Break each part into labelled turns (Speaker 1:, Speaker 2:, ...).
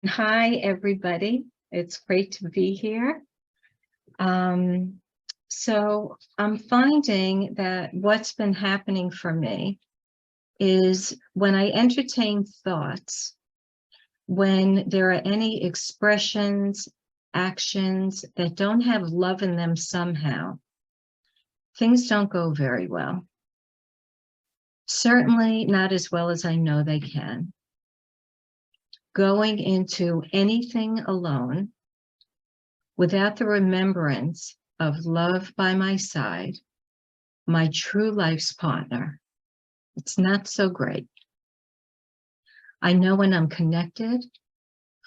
Speaker 1: Hi, everybody. It's great to be here. So I'm finding that what's been happening for me is when I entertain thoughts, when there are any expressions, actions that don't have love in them somehow, things don't go very well. Certainly not as well as I know they can. Going into anything alone without the remembrance of love by my side, my true life's partner, it's not so great. I know when I'm connected,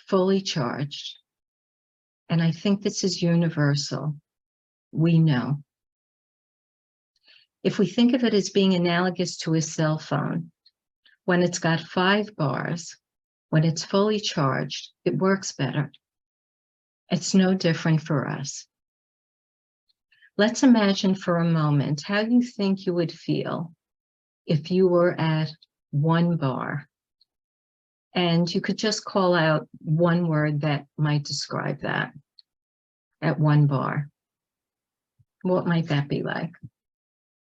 Speaker 1: fully charged, and I think this is universal. We know. If we think of it as being analogous to a cell phone, when it's got 5 bars, when it's fully charged, it works better. It's no different for us. Let's imagine for a moment how you think you would feel if you were at 1 bar and you could just call out one word that might describe that at 1 bar. What might that be like?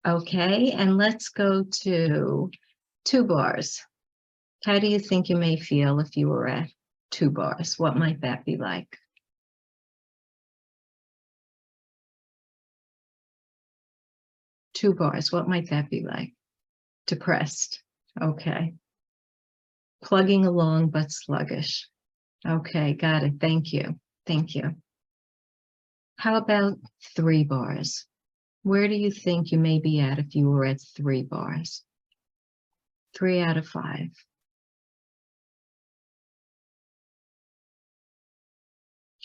Speaker 1: Okay, and let's go to 2 bars. How do you think you may feel if you were at 2 bars? What might that be like? Two bars, what might that be like? Depressed. Okay. Plugging along but sluggish. Okay, got it. Thank you. Thank you. How about 3 bars? Where do you think you may be at if you were at 3 bars? 3 out of 5.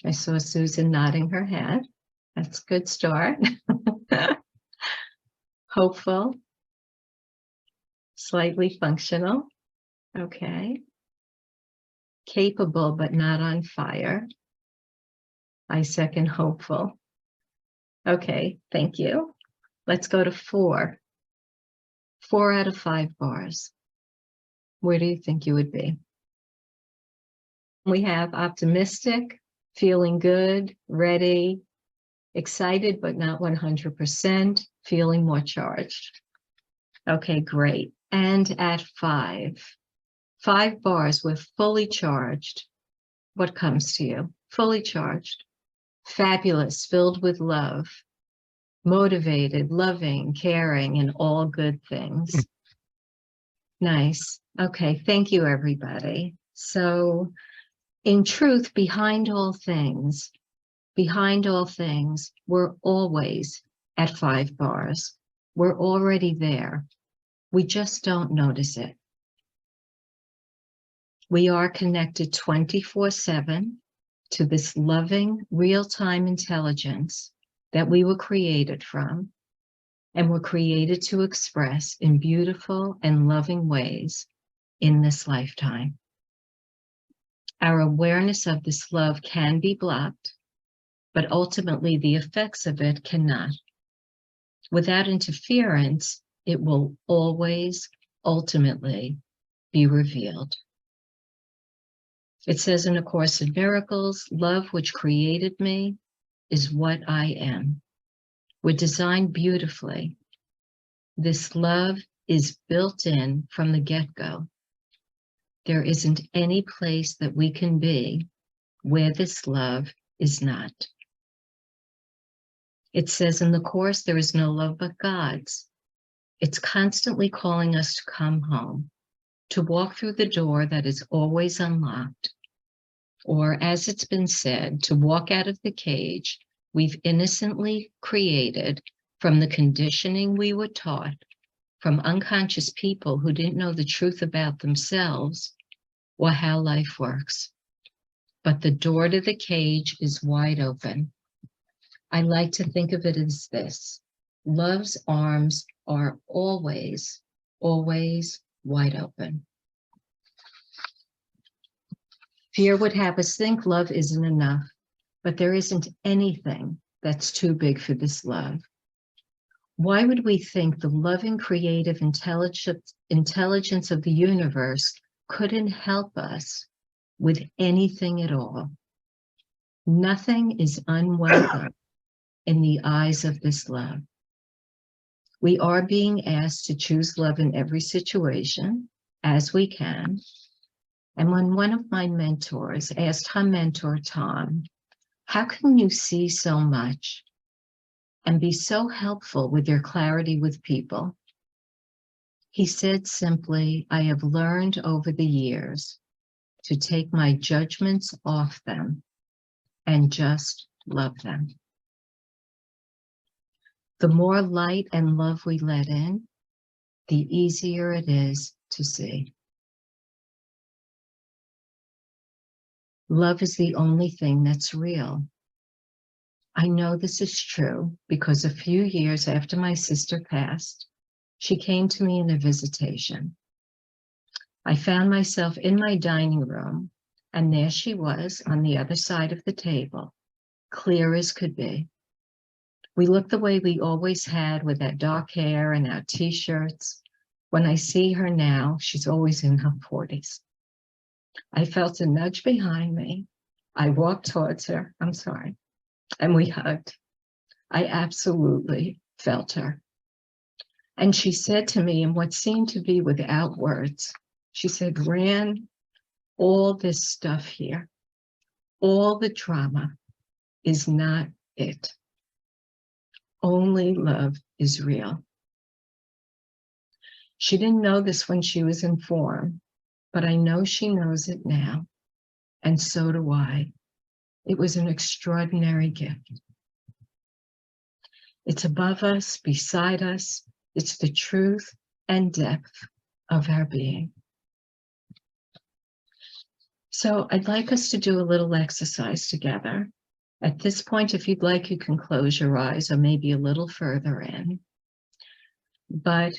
Speaker 1: I saw Susan nodding her head. That's a good start. Hopeful. Slightly functional. Okay. Capable but not on fire. I second hopeful. Okay, thank you. Let's go to 4. 4 out of 5 bars. Where do you think you would be? We have optimistic, feeling good, ready, excited but not 100%, feeling more charged. Okay, great. And at 5 bars, we're fully charged. What comes to you? Fully charged. Fabulous, filled with love, motivated, loving, caring, and all good things. Nice. Okay, thank you, everybody. So, in truth, behind all things, we're always at 5 bars. We're already there. We just don't notice it. We are connected 24/7 to this loving, real-time intelligence that we were created from, and were created to express in beautiful and loving ways in this lifetime. Our awareness of this love can be blocked, but ultimately the effects of it cannot. Without interference, it will always, ultimately, be revealed. It says in A Course in Miracles, love which created me is what I am. We're designed beautifully. This love is built in from the get-go. There isn't any place that we can be where this love is not. It says in the Course, there is no love but God's. It's constantly calling us to come home, to walk through the door that is always unlocked, or as it's been said, to walk out of the cage we've innocently created from the conditioning we were taught from unconscious people who didn't know the truth about themselves or how life works. But the door to the cage is wide open. I like to think of it as this: love's arms are always, always wide open. Fear would have us think love isn't enough, but there isn't anything that's too big for this love. Why would we think the loving, creative intelligence of the universe couldn't help us with anything at all. Nothing is unwelcome in the eyes of this love. We are being asked to choose love in every situation as we can. And when one of my mentors asked her mentor, Tom, how can you see so much and be so helpful with your clarity with people? He said simply, I have learned over the years to take my judgments off them and just love them. The more light and love we let in, the easier it is to see. Love is the only thing that's real. I know this is true because a few years after my sister passed, she came to me in a visitation. I found myself in my dining room, and there she was on the other side of the table, clear as could be. We looked the way we always had with that dark hair and our t-shirts. When I see her now, she's always in her 40s. I felt a nudge behind me. I walked towards her, and we hugged. I absolutely felt her. And she said to me in what seemed to be without words, she said, Rand, all this stuff here, all the drama is not it. Only love is real. She didn't know this when she was informed, but I know she knows it now, and so do I. It was an extraordinary gift. It's above us, beside us. It's the truth and depth of our being. So I'd like us to do a little exercise together. At this point, if you'd like, you can close your eyes or maybe a little further in. But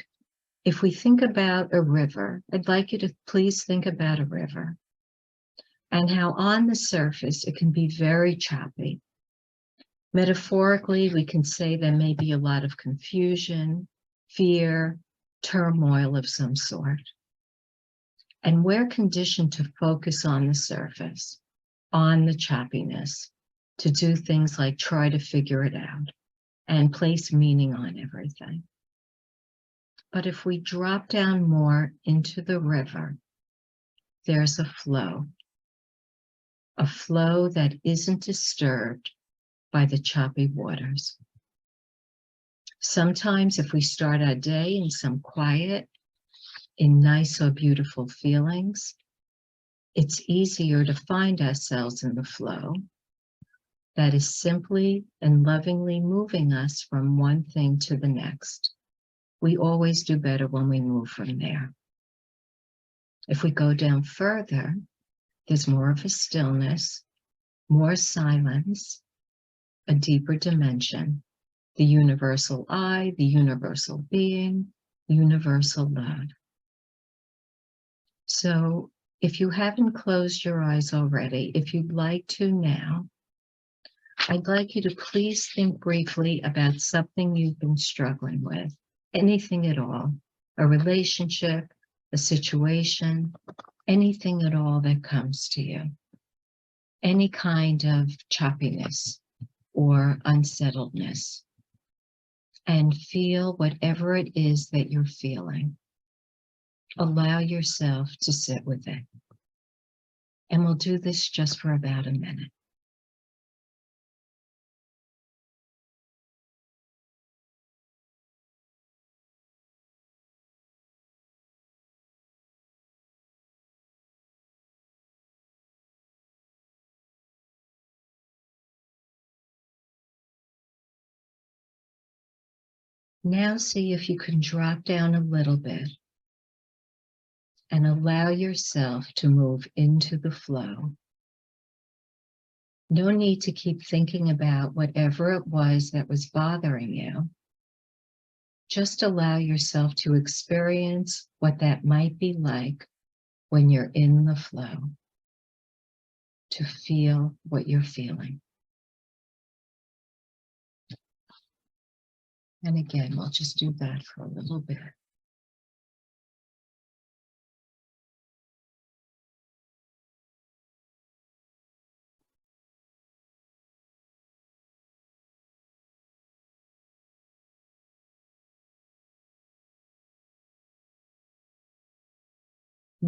Speaker 1: if we think about a river, I'd like you to please think about a river and how on the surface it can be very choppy. Metaphorically, we can say there may be a lot of confusion, fear, turmoil of some sort. And we're conditioned to focus on the surface, on the choppiness, to do things like try to figure it out and place meaning on everything. But if we drop down more into the river, there's a flow that isn't disturbed by the choppy waters. Sometimes if we start our day in some quiet, in nice or beautiful feelings, it's easier to find ourselves in the flow that is simply and lovingly moving us from one thing to the next. We always do better when we move from there. If we go down further, there's more of a stillness, more silence, a deeper dimension, the universal I, the universal being, universal love. So if you haven't closed your eyes already, if you'd like to now, I'd like you to please think briefly about something you've been struggling with, anything at all, a relationship, a situation, anything at all that comes to you, any kind of choppiness or unsettledness, and feel whatever it is that you're feeling. Allow yourself to sit with it. And we'll do this just for about a minute. Now see if you can drop down a little bit and allow yourself to move into the flow. No need to keep thinking about whatever it was that was bothering you. Just allow yourself to experience what that might be like when you're in the flow, to feel what you're feeling. And again, we'll just do that for a little bit.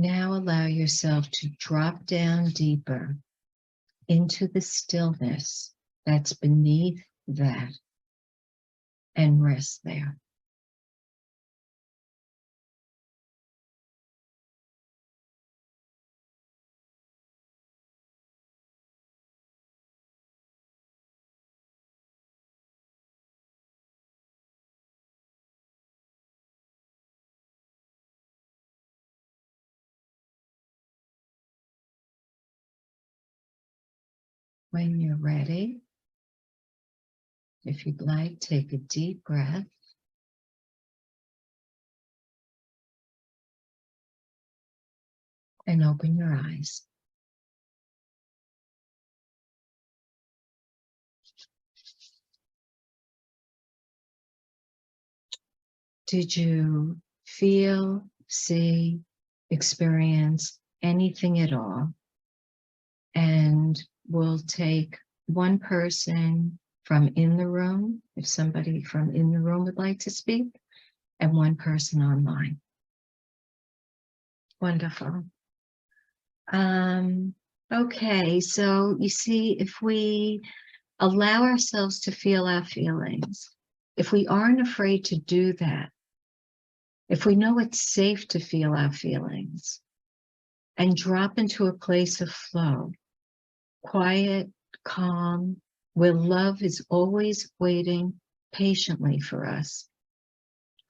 Speaker 1: Now allow yourself to drop down deeper into the stillness that's beneath that and rest there. When you're ready, if you'd like, take a deep breath. And open your eyes. Did you feel, see, experience anything at all? And we'll take one person from in the room, if somebody from in the room would like to speak, and one person online. Wonderful. Okay, so you see, if we allow ourselves to feel our feelings, if we aren't afraid to do that, if we know it's safe to feel our feelings and drop into a place of flow, quiet, calm, where love is always waiting patiently for us,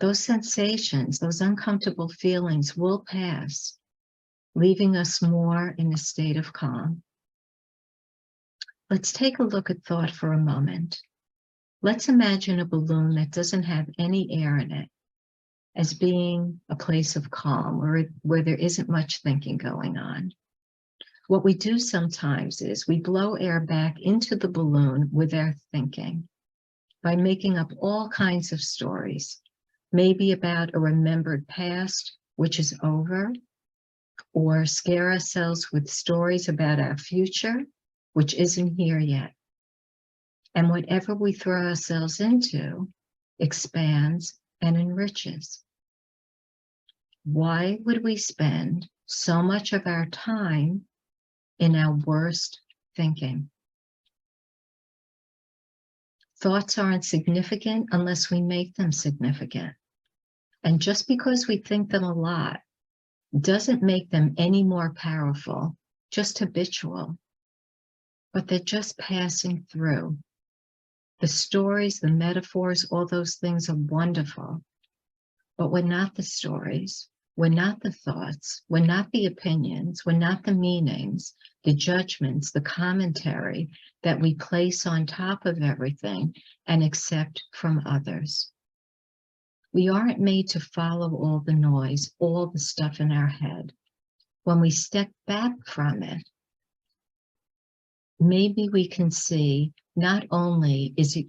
Speaker 1: those sensations, those uncomfortable feelings will pass, leaving us more in a state of calm. Let's take a look at thought for a moment. Let's imagine a balloon that doesn't have any air in it as being a place of calm where there isn't much thinking going on. What we do sometimes is we blow air back into the balloon with our thinking by making up all kinds of stories, maybe about a remembered past, which is over, or scare ourselves with stories about our future, which isn't here yet. And whatever we throw ourselves into expands and enriches. Why would we spend so much of our time in our worst thinking? Thoughts aren't significant unless we make them significant. And just because we think them a lot doesn't make them any more powerful, just habitual. But they're just passing through. The stories, the metaphors, all those things are wonderful. But we're not the stories. We're not the thoughts. We're not the opinions. We're not the meanings, the judgments, the commentary that we place on top of everything and accept from others. We aren't made to follow all the noise, all the stuff in our head. When we step back from it, maybe we can see not only is it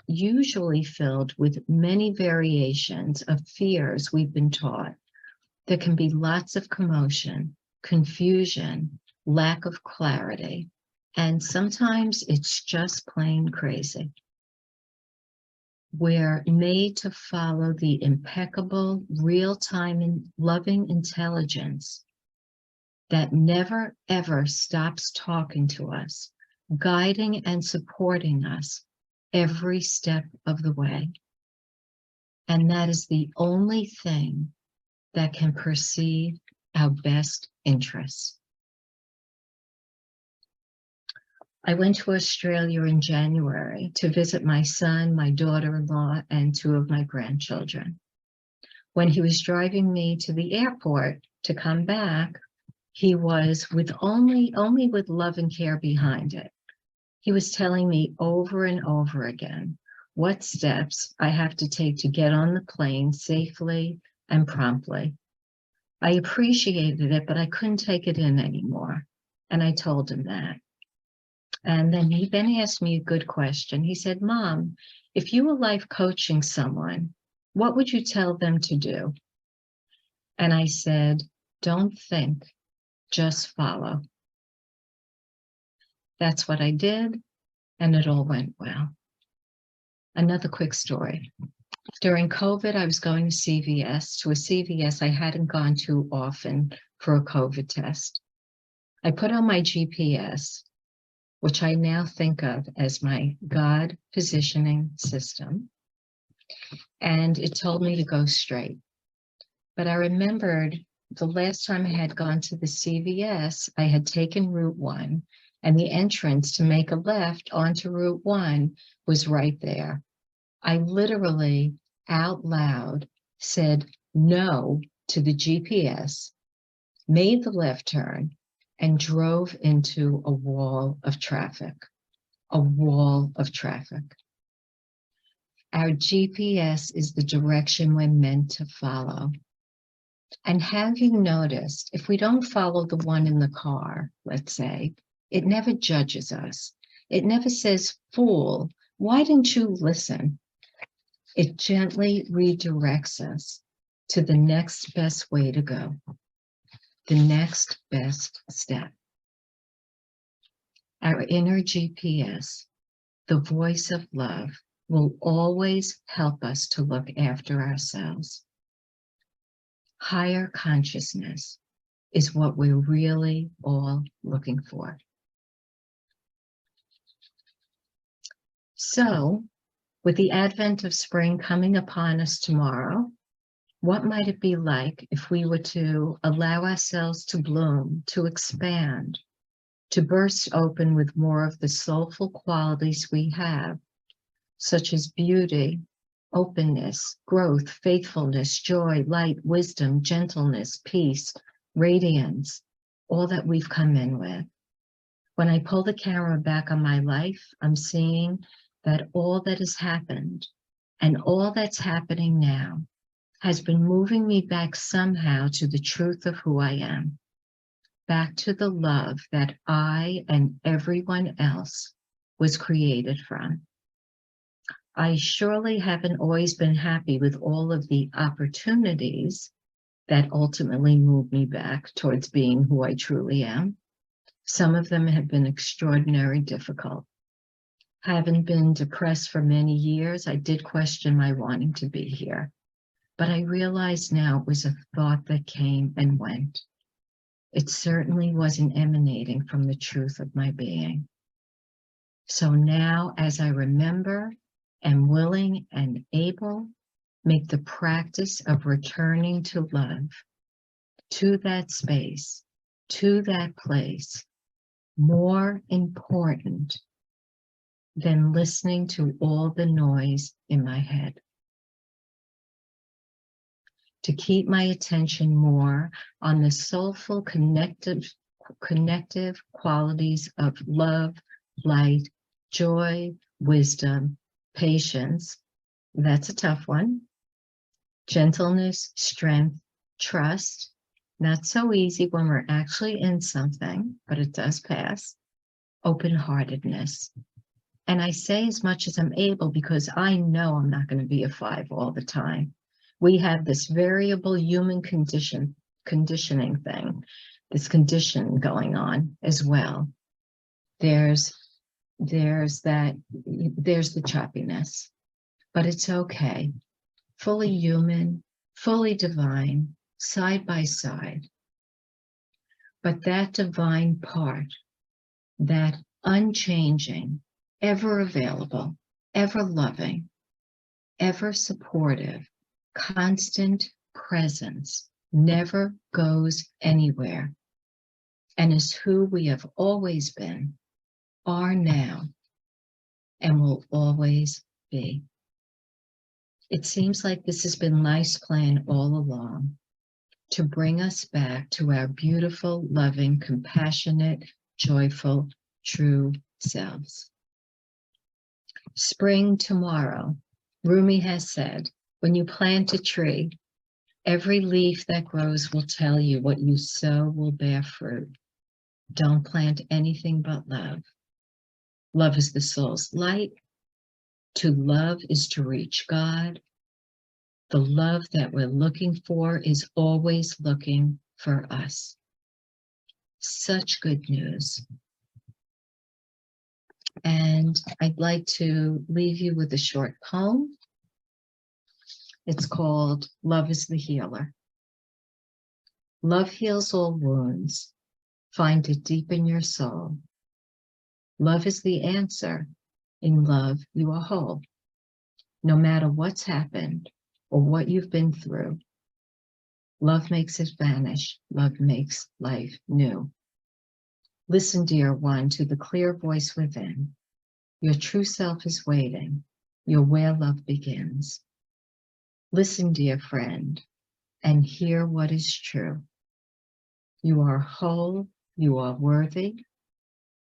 Speaker 1: usually filled with many variations of fears we've been taught, there can be lots of commotion, confusion, lack of clarity, and sometimes it's just plain crazy. We're made to follow the impeccable, real-time and loving intelligence that never, ever stops talking to us, guiding and supporting us every step of the way. And that is the only thing that can perceive our best interests. I went to Australia in January to visit my son, my daughter-in-law, and 2 of my grandchildren. When he was driving me to the airport to come back, he was with only with love and care behind it. He was telling me over and over again what steps I have to take to get on the plane safely and promptly. I appreciated it, but I couldn't take it in anymore. And I told him that. And then he asked me a good question. He said, Mom, if you were life coaching someone, what would you tell them to do? And I said, don't think, just follow. That's what I did, and it all went well. Another quick story. During COVID, I was going to CVS, to a CVS I hadn't gone to often for a COVID test. I put on my GPS, which I now think of as my God positioning system, and it told me to go straight. But I remembered the last time I had gone to the CVS, I had taken Route 1, and the entrance to make a left onto Route 1 was right there. I literally, out loud, said no to the GPS, made the left turn, and drove into a wall of traffic. A wall of traffic. Our GPS is the direction we're meant to follow. And have you noticed, if we don't follow the one in the car, let's say, it never judges us. It never says, fool, why didn't you listen? It gently redirects us to the next best way to go, the next best step. Our inner GPS, the voice of love, will always help us to look after ourselves. Higher consciousness is what we're really all looking for. So, with the advent of spring coming upon us tomorrow, what might it be like if we were to allow ourselves to bloom, to expand, to burst open with more of the soulful qualities we have, such as beauty, openness, growth, faithfulness, joy, light, wisdom, gentleness, peace, radiance, all that we've come in with. When I pull the camera back on my life, I'm seeing that all that has happened and all that's happening now has been moving me back somehow to the truth of who I am, back to the love that I and everyone else was created from. I surely haven't always been happy with all of the opportunities that ultimately moved me back towards being who I truly am. Some of them have been extraordinarily difficult. Having been depressed for many years, I did question my wanting to be here. But I realize now it was a thought that came and went. It certainly wasn't emanating from the truth of my being. So now, as I remember, am willing and able, make the practice of returning to love, to that space, to that place, more important than listening to all the noise in my head. To keep my attention more on the soulful connective qualities of love, light, joy, wisdom, patience, that's a tough one, gentleness, strength, trust, not so easy when we're actually in something, but it does pass, open-heartedness. And I say as much as I'm able because I know I'm not going to be a 5 all the time. We have this variable human conditioning thing, this condition going on as well. There's the choppiness, but it's okay. Fully human, fully divine, side by side. But that divine part, that unchanging, ever available, ever loving, ever supportive, constant presence, never goes anywhere, and is who we have always been, are now, and will always be. It seems like this has been life's plan all along, to bring us back to our beautiful, loving, compassionate, joyful, true selves. Spring tomorrow. Rumi has said, when you plant a tree, every leaf that grows will tell you what you sow will bear fruit. Don't plant anything but love. Love is the soul's light. To love is to reach God. The love that we're looking for is always looking for us. Such good news. And I'd like to leave you with a short poem. It's called Love is the Healer. Love heals all wounds. Find it deep in your soul. Love is the answer. In love, you are whole. No matter what's happened or what you've been through, love makes it vanish. Love makes life new. Listen, dear one, to the clear voice within. Your true self is waiting. You're where love begins. Listen, dear friend, and hear what is true. You are whole, you are worthy,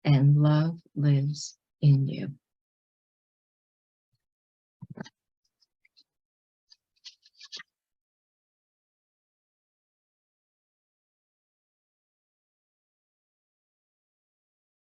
Speaker 1: and love lives in you.